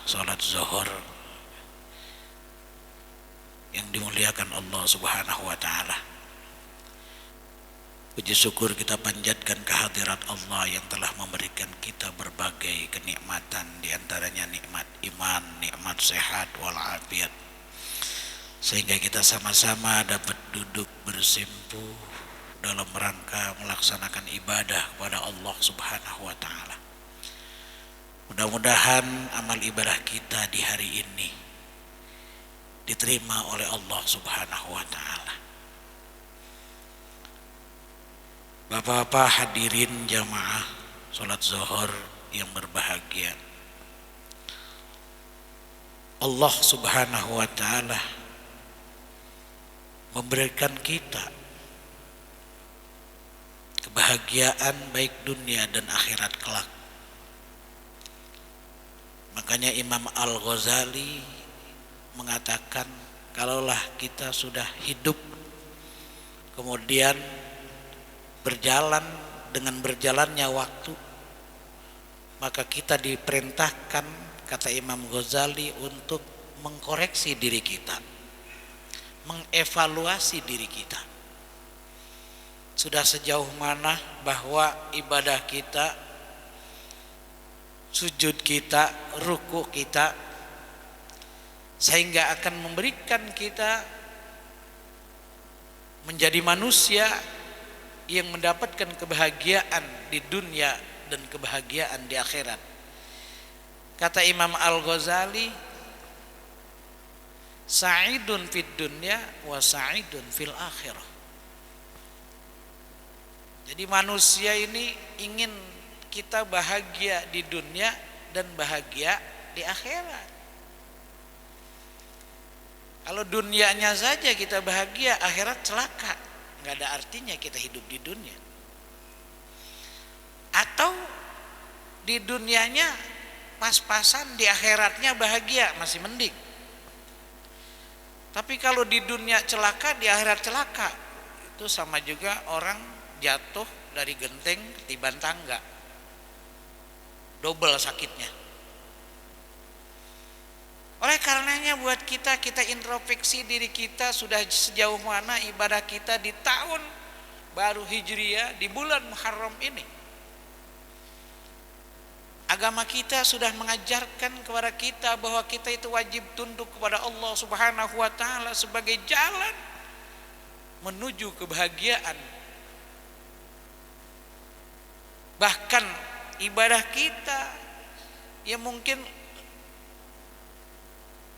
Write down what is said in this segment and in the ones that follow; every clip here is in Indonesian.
salat zuhur yang dimuliakan Allah Subhanahu wa taala. Puji syukur kita panjatkan kehadirat Allah yang telah memberikan kita berbagai kenikmatan, di antaranya nikmat iman, nikmat sehat walafiat, sehingga kita sama-sama dapat duduk bersimpu dalam rangka melaksanakan ibadah kepada Allah Subhanahu wa taala. Mudah-mudahan amal ibadah kita di hari ini diterima oleh Allah Subhanahu wa taala. Bapak-bapak hadirin jamaah salat zuhur yang berbahagia, Allah Subhanahu wa taala memberikan kita kebahagiaan baik dunia dan akhirat kelak. Makanya Imam Al-Ghazali mengatakan, kalaulah kita sudah hidup kemudian berjalan dengan berjalannya waktu, maka kita diperintahkan, kata Imam Ghazali, untuk mengkoreksi diri kita, mengevaluasi diri kita. Sudah sejauh mana bahwa ibadah kita, sujud kita, ruku kita, sehingga akan memberikan kita menjadi manusia yang mendapatkan kebahagiaan di dunia dan kebahagiaan di akhirat. Kata Imam Al-Ghazali, sa'idun fid dunya wa sa'idun fil akhirah. Jadi manusia ini ingin kita bahagia di dunia dan bahagia di akhirat. Kalau dunianya saja kita bahagia, akhirat celaka, nggak ada artinya kita hidup di dunia. Atau di dunianya pas-pasan, di akhiratnya bahagia, masih mending. Tapi kalau di dunia celaka, di akhirat celaka, itu sama juga orang jatuh dari genteng ketiban tangga, double sakitnya. Oleh karenanya buat kita introspeksi diri kita, sudah sejauh mana ibadah kita di tahun baru Hijriah, di bulan Muharram ini. Agama kita sudah mengajarkan kepada kita bahwa kita itu wajib tunduk kepada Allah Subhanahu wa taala sebagai jalan menuju kebahagiaan. Bahkan ibadah kita yang mungkin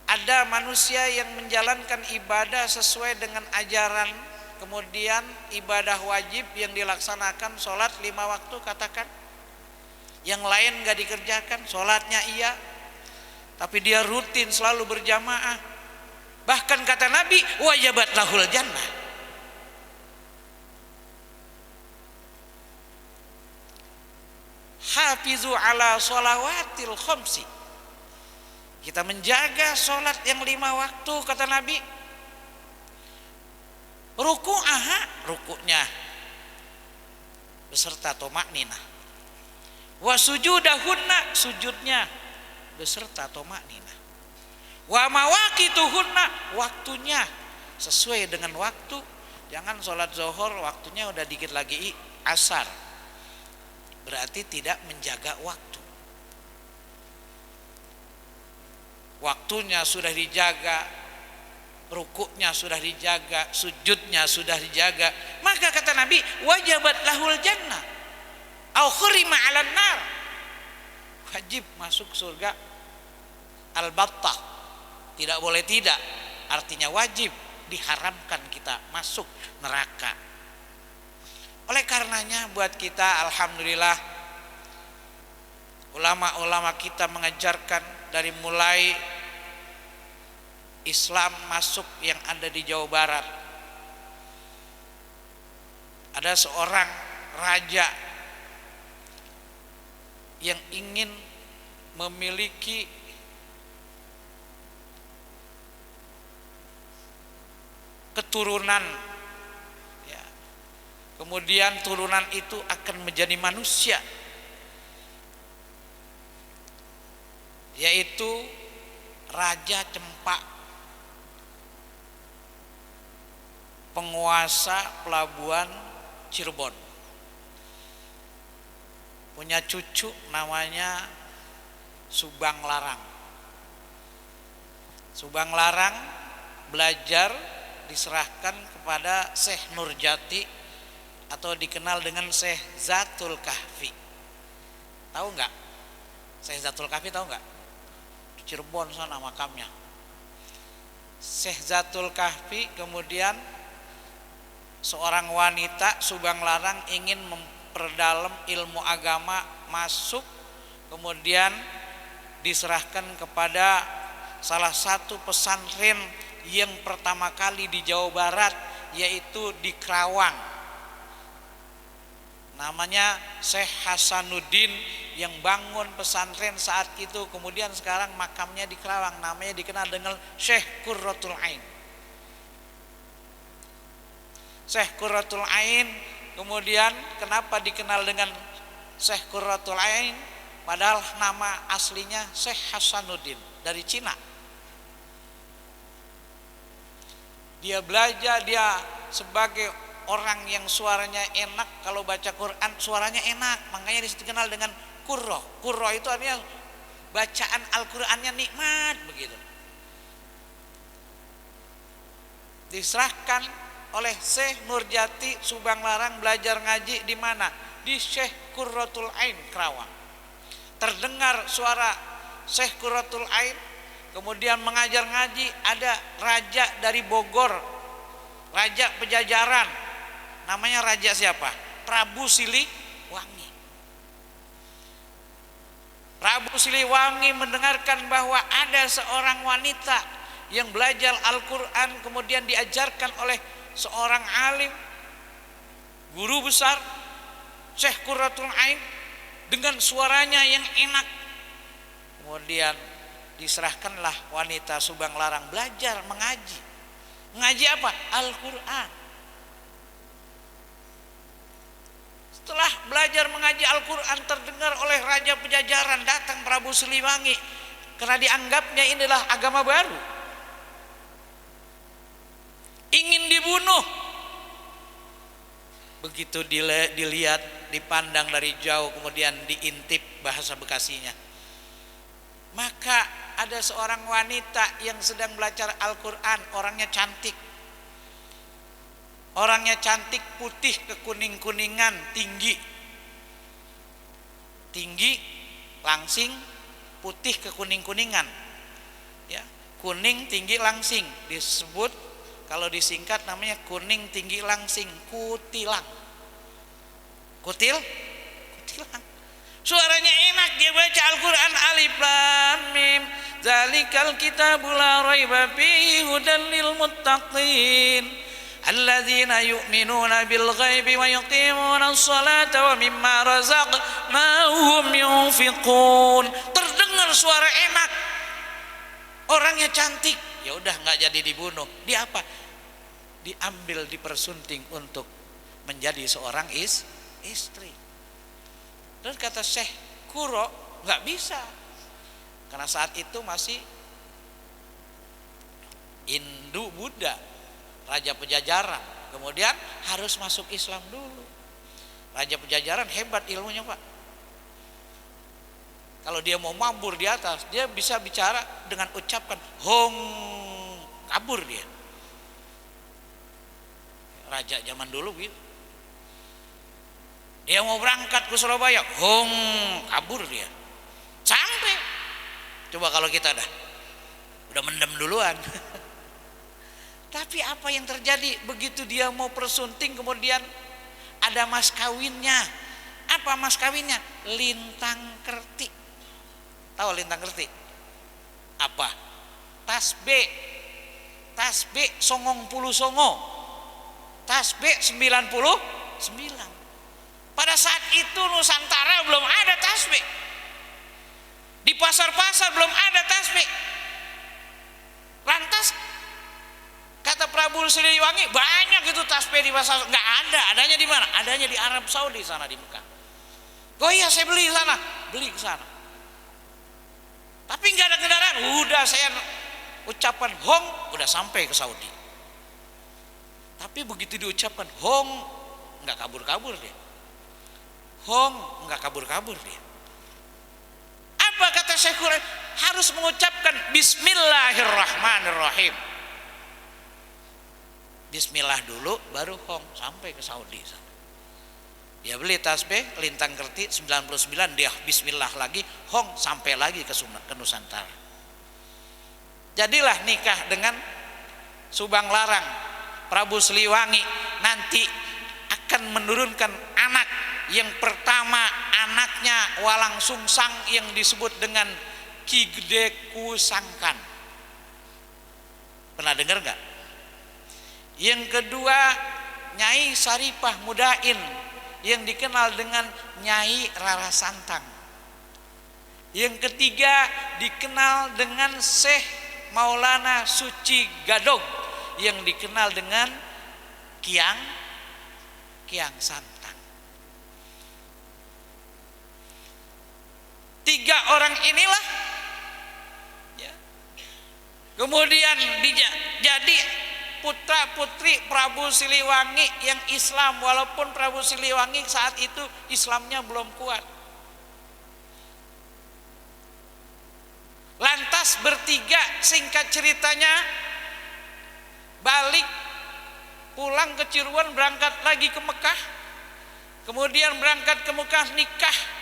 ada manusia yang menjalankan ibadah sesuai dengan ajaran, kemudian ibadah wajib yang dilaksanakan, sholat 5 waktu katakan, yang lain gak dikerjakan, sholatnya iya, tapi dia rutin selalu berjamaah. Bahkan kata Nabi, wajabat lahul jannah. Hafizu ala sholawatil khamsi. Kita menjaga sholat yang 5 waktu, kata Nabi. Rukuknya beserta tomakninah. Wa sujudahunna, sujudnya beserta tomakninah. Wa mawaqituhunna, waktunya sesuai dengan waktu. Jangan sholat zuhur waktunya udah dikit lagi asar, berarti tidak menjaga waktu. Waktunya sudah dijaga, rukuknya sudah dijaga, sujudnya sudah dijaga, maka kata Nabi, wajabat lahul jannah au khurima 'alan nar. Wajib masuk surga al-battah. Tidak boleh tidak, artinya wajib, diharamkan kita masuk neraka. Oleh karenanya buat kita alhamdulillah, ulama-ulama kita mengajarkan dari mulai Islam masuk yang ada di Jawa Barat. Ada seorang raja yang ingin memiliki keturunan, ya. Kemudian turunan itu akan menjadi manusia yaitu Raja Cempak, penguasa pelabuhan Cirebon. Punya cucu namanya Subang Larang. Subang Larang belajar diserahkan kepada Syekh Nurjati atau dikenal dengan Syekh Zatul Kahfi. Tahu nggak? Syekh Zatul Kahfi tahu nggak? Di Cirebon sana makamnya. Syekh Zatul Kahfi kemudian seorang wanita Subang Larang ingin memperdalam ilmu agama, masuk kemudian diserahkan kepada salah satu pesantren yang pertama kali di Jawa Barat, yaitu di Kerawang, namanya Syekh Hasanuddin yang bangun pesantren saat itu. Kemudian sekarang makamnya di Kerawang, namanya dikenal dengan Syekh Qurratul Ain. Syekh Qurratul Ain kemudian kenapa dikenal dengan Syekh Qurratul Ain, padahal nama aslinya Syekh Hasanuddin, dari Cina. Dia belajar, dia sebagai orang yang suaranya enak, kalau baca Quran suaranya enak, makanya dikenal dengan Qurra. Qurra itu artinya bacaan Al-Qur'annya nikmat begitu. Diserahkan oleh Syekh Nurjati Subang Larang belajar ngaji di mana? Di Syekh Qurratul Ain Kerawang. Terdengar suara Syekh Qurratul Ain, kemudian mengajar ngaji. Ada raja dari Bogor, raja Pejajaran, namanya raja siapa? Prabu Siliwangi. Prabu Siliwangi mendengarkan bahwa ada seorang wanita yang belajar Al-Quran, kemudian diajarkan oleh seorang alim, guru besar Syekh Qurratul Ain, dengan suaranya yang enak. Kemudian diserahkanlah wanita Subang Larang belajar mengaji. Mengaji apa? Al-Quran. Setelah belajar mengaji Al-Quran, terdengar oleh Raja Pejajaran, datang Prabu Siliwangi, karena dianggapnya inilah agama baru, ingin dibunuh. Begitu dilihat, dipandang dari jauh, kemudian diintip bahasa Bekasinya. Maka ada seorang wanita yang sedang belajar Al-Quran, orangnya cantik. Orangnya cantik, putih kekuning-kuningan, tinggi. Tinggi, langsing, putih kekuning-kuningan. Ya, kuning, tinggi, langsing. Disebut, kalau disingkat namanya kuning, tinggi, langsing, kutilang. Kutilang. Suaranya enak, dia baca Al-Quran, alif lam mim, zalikal kitabul la raiba fihi hudan lil muttaqin alladzina yu'minuna bil ghaibi wa yuqimuna as-salata wa mimma razaqnahum yunfiqun. Terdengar suara enak, orangnya cantik, ya udah nggak jadi dibunuh. Dia apa? Diambil, dipersunting untuk menjadi seorang istri. Dan kata Syekh Qurra, nggak bisa, karena saat itu masih Hindu Buddha, Raja Pejajaran. Kemudian harus masuk Islam dulu. Raja Pejajaran hebat ilmunya, Pak. Kalau dia mau mabur di atas, dia bisa bicara dengan ucapan hong, kabur dia. Raja zaman dulu gitu. Dia mau berangkat ke Surabaya, hong, kabur dia. Sampai. Coba kalau kita udah mendem duluan. Tapi apa yang terjadi begitu dia mau persunting, kemudian ada mas kawinnya. Apa mas kawinnya? Lintang kerti. Tahu lintang kerti? Apa? Tasbih. Tasbih songong puluh songo. Tasbih 99. Pada saat itu Nusantara belum ada tasbih. Di pasar-pasar belum ada tasbih. Lantas kata Prabu Siliwangi, banyak itu tasbih di pasar. Enggak ada, adanya di mana? Adanya di Arab Saudi sana, di Mekah. Oh iya, saya beli di sana, beli ke sana. Tapi nggak ada kendaraan, udah saya ucapan Hong udah sampai ke Saudi. Tapi begitu diucapkan Hong, nggak kabur-kabur dia. Hong nggak kabur-kabur dia. Apa kata Syekhul? Harus mengucapkan Bismillahirrahmanirrahim. Bismillah dulu baru Hong sampai ke Saudi. Dia beli tasbih lintang kerti 99, dia Bismillah lagi, Hong sampai lagi ke Nusantara. Jadilah nikah dengan Subang Larang, Prabu Siliwangi nanti akan menurunkan anak. Yang pertama anaknya Walang Sungsang yang disebut dengan Ki Gede Kusangkan. Pernah dengar nggak? Yang kedua Nyai Saripah Mudain yang dikenal dengan Nyai Rara Santang. Yang ketiga dikenal dengan Syekh Maulana Suci Gadog yang dikenal dengan Kiang Santang. Tiga orang inilah ya. Kemudian jadi putra putri Prabu Siliwangi yang Islam, walaupun Prabu Siliwangi saat itu Islamnya belum kuat. Lantas bertiga, singkat ceritanya, balik pulang ke Cirebon, berangkat lagi ke Mekah. Kemudian berangkat ke Mekah nikah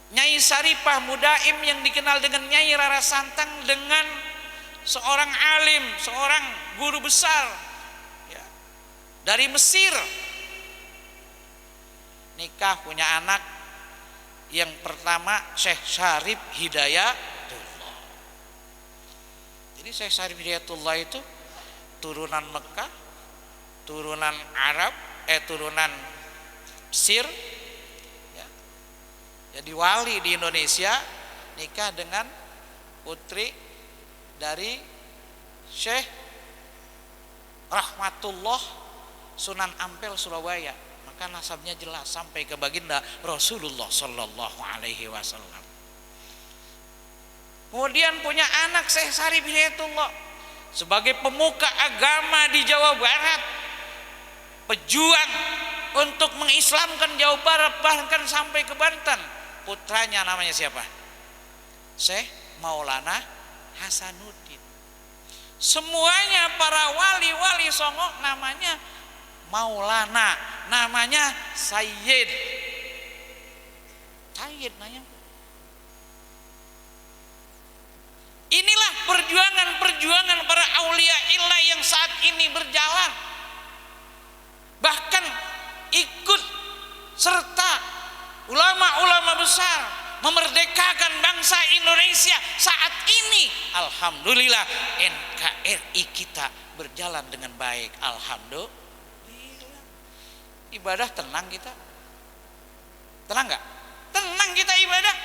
Nyai Saripah Mudaim yang dikenal dengan Nyai Rara Santang dengan seorang alim, seorang guru besar ya, dari Mesir. Nikah, punya anak. Yang pertama Syekh Syarif Hidayatullah. Jadi Syekh Syarif Hidayatullah itu turunan Mekah, turunan Arab, turunan Mesir. Jadi wali di Indonesia, nikah dengan putri dari Syekh Rahmatullah Sunan Ampel Surabaya. Maka nasabnya jelas sampai ke baginda Rasulullah Sallallahu Alaihi Wasallam. Kemudian punya anak Syekh Syarif Hidayatullah sebagai pemuka agama di Jawa Barat, pejuang untuk mengislamkan Jawa Barat bahkan sampai ke Banten. Putranya namanya siapa? Syekh Maulana Hasanuddin. Semuanya para wali-wali songo namanya Maulana, namanya Sayyid. Sayyid nanya. Inilah perjuangan para aulia illah yang saat ini berjalan. Bahkan ikut serta ulama-ulama besar memerdekakan bangsa Indonesia saat ini. Alhamdulillah NKRI kita berjalan dengan baik. Alhamdulillah. Ibadah tenang kita. Tenang nggak? Tenang kita ibadah.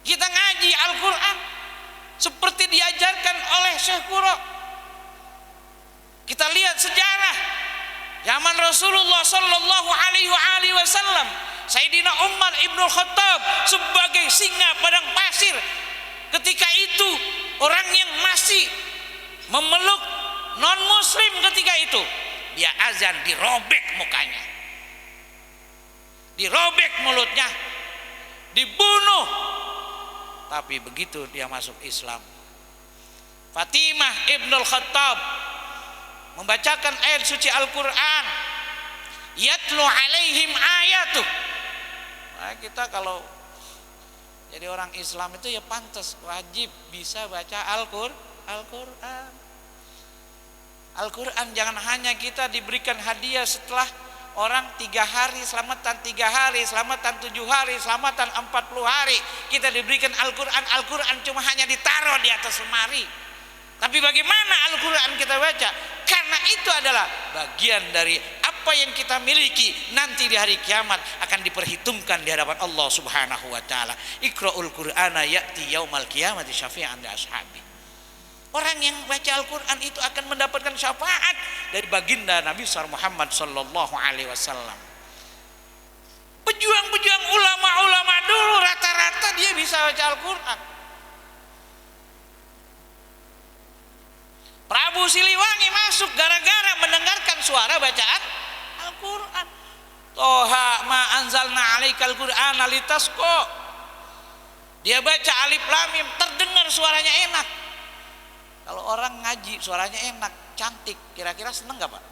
Kita ngaji Al-Quran seperti diajarkan oleh Syekh Kuro. Kita lihat sejarah zaman Rasulullah Sallallahu Alaihi Wasallam, Sayyidina Umar Ibn Khattab sebagai singa padang pasir. Ketika itu orang yang masih memeluk non muslim ketika itu, dia azan dirobek mukanya, dirobek mulutnya, dibunuh. Tapi begitu dia masuk Islam, Fatimah Ibnul Khattab membacakan ayat suci Al-Quran, yatlu alaihim ayatuh. Nah, kita kalau jadi orang Islam itu ya pantas, wajib bisa baca Al-Quran. Al-Quran jangan hanya kita diberikan hadiah setelah orang 3 hari selamatan, 3 hari selamatan, 7 hari selamatan, 40 hari kita diberikan Al-Quran. Al-Quran cuma hanya ditaruh di atas lemari. Tapi bagaimana Al-Quran kita baca? Karena itu adalah bagian dari apa yang kita miliki nanti di hari kiamat akan diperhitungkan di hadapan Allah Subhanahu wa taala. Iqra'ul Qur'ana ya'ti yaumal qiyamati syafi'an li ashabi. Orang yang baca Al-Quran itu akan mendapatkan syafaat dari baginda Nabi Muhammad sallallahu alaihi wasallam. Pejuang-pejuang ulama-ulama dulu rata-rata dia bisa baca Al-Quran. Prabu Siliwangi masuk gara-gara mendengarkan suara bacaan Al-Quran. Toha ma anzalna alaikal Qur'ana litasqa. Dia baca alif lam mim, terdengar suaranya enak. Kalau orang ngaji suaranya enak, cantik, kira-kira seneng gak Pak?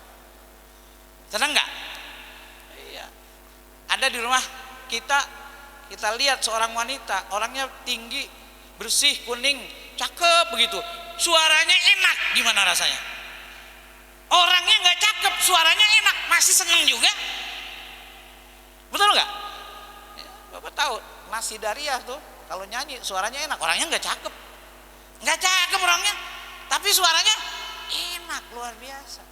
Seneng gak? Iya. Ada di rumah kita lihat seorang wanita, orangnya tinggi, bersih, kuning, cakep begitu. Suaranya enak, gimana rasanya? Orangnya nggak cakep, suaranya enak, masih seneng juga. Betul nggak? Ya, Bapak tahu Nasi Dariyah tuh kalau nyanyi suaranya enak, orangnya nggak cakep orangnya, tapi suaranya enak luar biasa.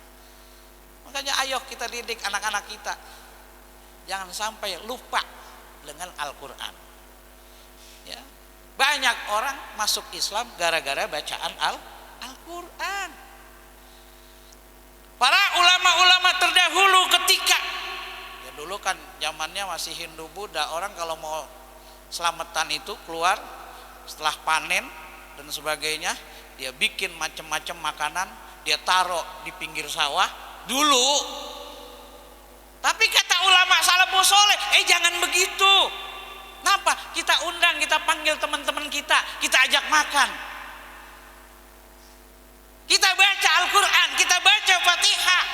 Makanya ayo kita didik anak-anak kita, jangan sampai lupa dengan Al-Quran. Ya. Banyak orang masuk Islam gara-gara bacaan Al-Quran. Para ulama-ulama terdahulu ketika ya dulu kan zamannya masih Hindu Buddha, orang kalau mau selamatan itu keluar setelah panen dan sebagainya, dia bikin macam-macam makanan, dia taruh di pinggir sawah dulu. Tapi kata ulama salafus soleh, jangan begitu. Kenapa? Kita undang, kita panggil teman-teman kita ajak makan. Kita baca Al-Quran, kita baca Fatihah.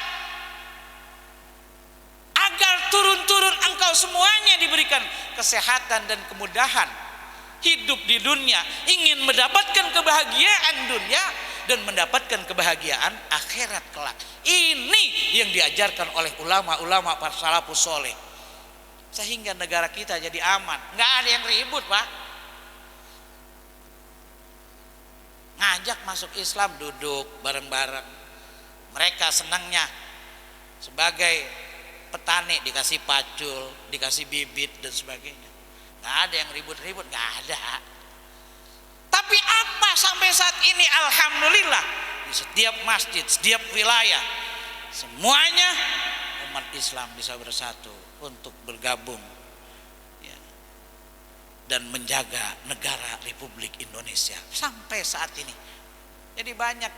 Agar turun-turun engkau semuanya diberikan kesehatan dan kemudahan hidup di dunia, ingin mendapatkan kebahagiaan dunia dan mendapatkan kebahagiaan akhirat kelak. Ini yang diajarkan oleh ulama-ulama para salafus soleh. Sehingga negara kita jadi aman, nggak ada yang ribut Pak. Ngajak masuk Islam, duduk bareng-bareng. Mereka senangnya sebagai petani dikasih pacul, dikasih bibit dan sebagainya. Nggak ada yang ribut-ribut, nggak ada. Tapi apa sampai saat ini alhamdulillah di setiap masjid, setiap wilayah semuanya umat Islam bisa bersatu untuk bergabung ya, dan menjaga negara Republik Indonesia sampai saat ini. Jadi banyak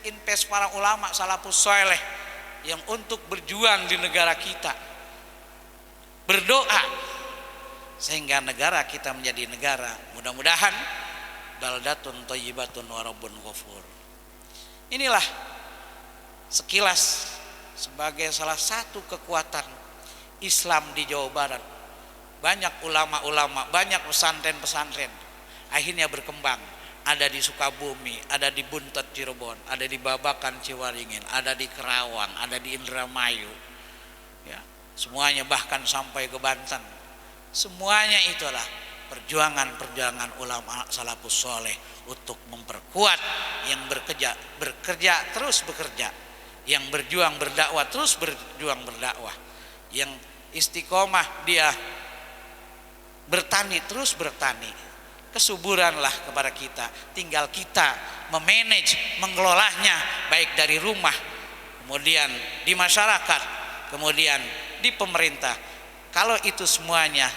invest para ulama salafus soleh yang untuk berjuang di negara kita, berdoa sehingga negara kita menjadi negara mudah-mudahan baldatun thayyibatun wa rabbun ghafur. Inilah sekilas sebagai salah satu kekuatan Islam di Jawa Barat. Banyak ulama-ulama, banyak pesantren-pesantren akhirnya berkembang. Ada di Sukabumi, ada di Buntet Cirebon, ada di Babakan Ciwaringin, ada di Kerawang, ada di Indramayu. Ya, semuanya bahkan sampai ke Banten. Semuanya itulah perjuangan ulama salafus soleh untuk memperkuat yang bekerja terus bekerja, yang berjuang berdakwah terus berjuang berdakwah, yang istiqomah dia bertani terus bertani. Kesuburanlah kepada kita, tinggal kita memanage, mengelolanya baik dari rumah, kemudian di masyarakat, kemudian di pemerintah. Kalau itu semuanya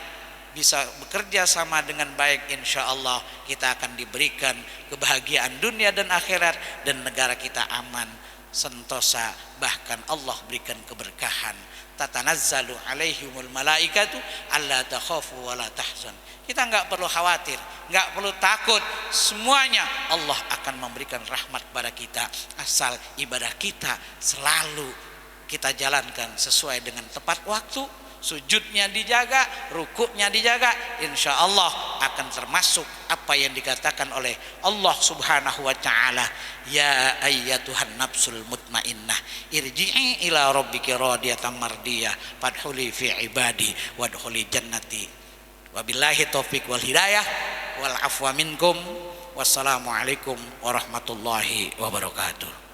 bisa bekerja sama dengan baik, insya Allah kita akan diberikan kebahagiaan dunia dan akhirat, dan negara kita aman sentosa, bahkan Allah berikan keberkahan. Tatanazzalu alaihimul malaikatu alla takhafu wa la tahzan. Kita enggak perlu khawatir, enggak perlu takut, semuanya Allah akan memberikan rahmat pada kita asal ibadah kita selalu kita jalankan sesuai dengan tepat waktu, sujudnya dijaga, rukuknya dijaga, insya Allah akan termasuk apa yang dikatakan oleh Allah Subhanahu wa ta'ala, ya ayyatuhan nafsul mutmainnah irji'i ila rabbiki radiyatan mardiyah fadkhuli fi ibadi wadkhuli jannati. Wabillahi taufiq wal hidayah wal afwa minkum. Wassalamualaikum warahmatullahi wabarakatuh.